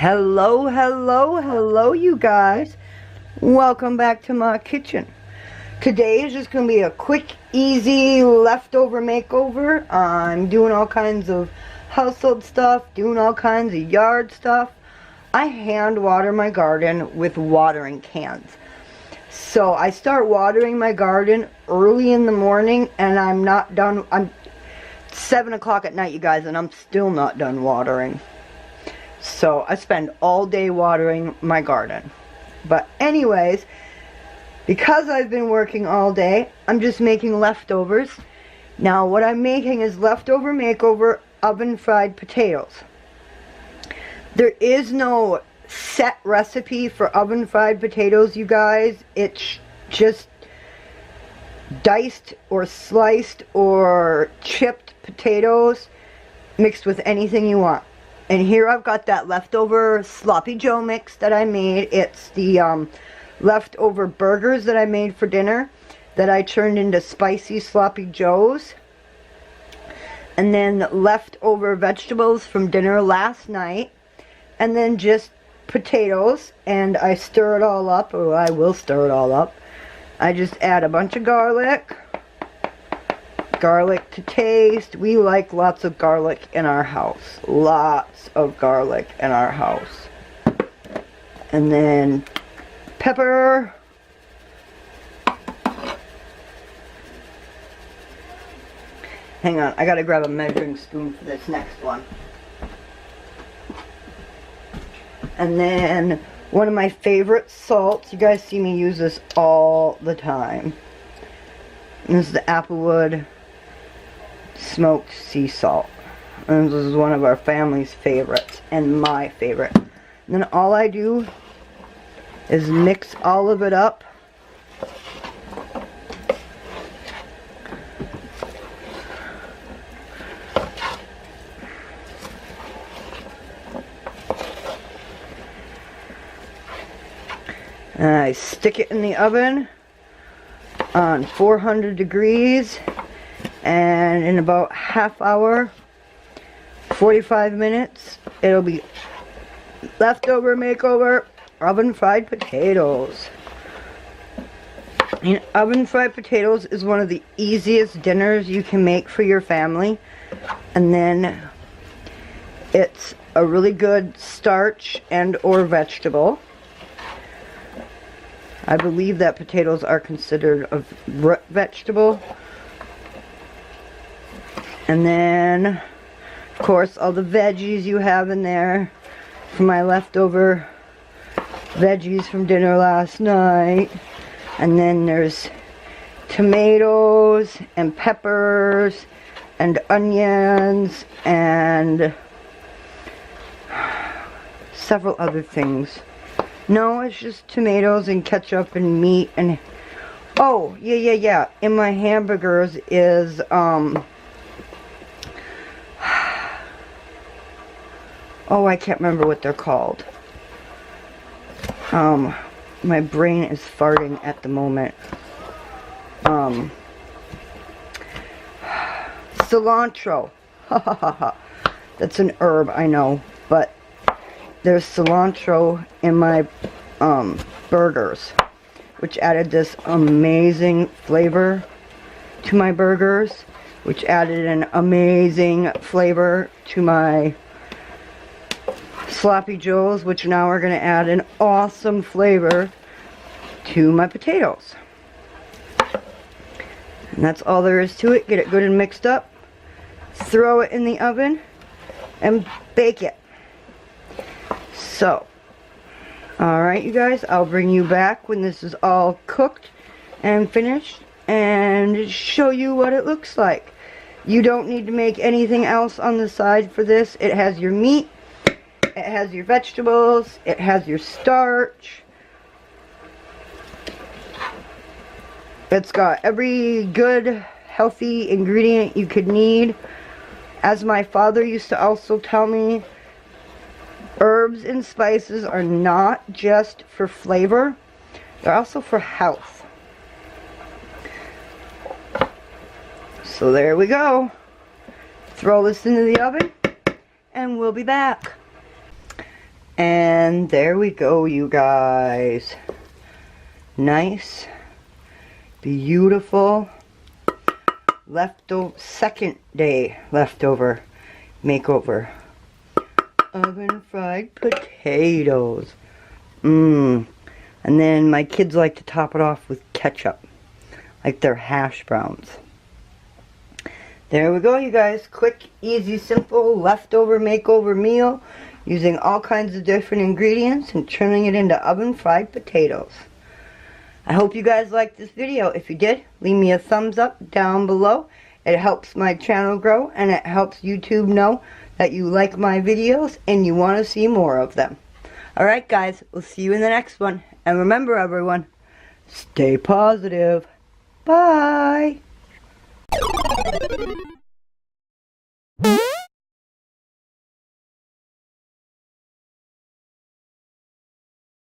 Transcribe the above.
Hello, hello, hello, you guys. Welcome back to my kitchen. Today is just going to be a quick, easy leftover makeover. I'm doing all kinds of household stuff, doing all kinds of yard stuff. I hand water my garden with watering cans. So I start watering my garden early in the morning and I'm not done. I'm 7 o'clock at night, you guys, and I'm still not done watering. So I spend all day watering my garden. But anyways, because I've been working all day, I'm just making leftovers. Now what I'm making is leftover makeover oven fried potatoes. There is no set recipe for oven fried potatoes, you guys. It's just diced or sliced or chipped potatoes mixed with anything you want. And here I've got that leftover sloppy joe mix that I made. It's the leftover burgers that I made for dinner that I turned into spicy sloppy joes. And then leftover vegetables from dinner last night. And then just potatoes. And I stir it all up, or I will stir it all up. I just add a bunch of garlic. Garlic to taste. We like lots of garlic in our house. Lots of garlic in our house. And then pepper. Hang on, I gotta grab a measuring spoon for this next one. And then one of my favorite salts. You guys see me use this all the time. And this is the Applewood smoked sea salt. And this is one of our family's favorites and my favorite. And then all I do is mix all of it up. And I stick it in the oven on 400 degrees. And in about half hour, 45 minutes, it'll be leftover makeover oven fried potatoes. And oven fried potatoes is one of the easiest dinners you can make for your family. And then it's a really good starch and or vegetable. I believe that potatoes are considered a root vegetable. And then, of course, all the veggies you have in there from my leftover veggies from dinner last night. And then there's tomatoes and peppers and onions and several other things. No, it's just tomatoes and ketchup and meat and... Oh, yeah. In my hamburgers is, oh, I can't remember what they're called. My brain is farting at the moment. Cilantro. That's an herb, I know. But there's cilantro in my burgers, which added this amazing flavor to my burgers, which added an amazing flavor to my sloppy joes, which now are going to add an awesome flavor to my potatoes. And that's all there is to it. Get it good and mixed up, throw it in the oven, and bake it. So, alright you guys, I'll bring you back when this is all cooked and finished and show you what it looks like. You don't need to make anything else on the side for this. It has your meat, it has your vegetables, it has your starch. It's got every good, healthy ingredient you could need. As my father used to also tell me, herbs and spices are not just for flavor, they're also for health. So there we go. Throw this into the oven and we'll be back. And there we go, you guys. Nice, beautiful, second day leftover makeover. Oven fried potatoes. And then my kids like to top it off with ketchup, like their hash browns. There we go, you guys. Quick, easy, simple leftover makeover meal using all kinds of different ingredients and turning it into oven fried potatoes. I hope you guys liked this video. If you did, leave me a thumbs up down below. It helps my channel grow and it helps YouTube know that you like my videos and you want to see more of them. Alright guys, we'll see you in the next one. And remember everyone, stay positive. Bye!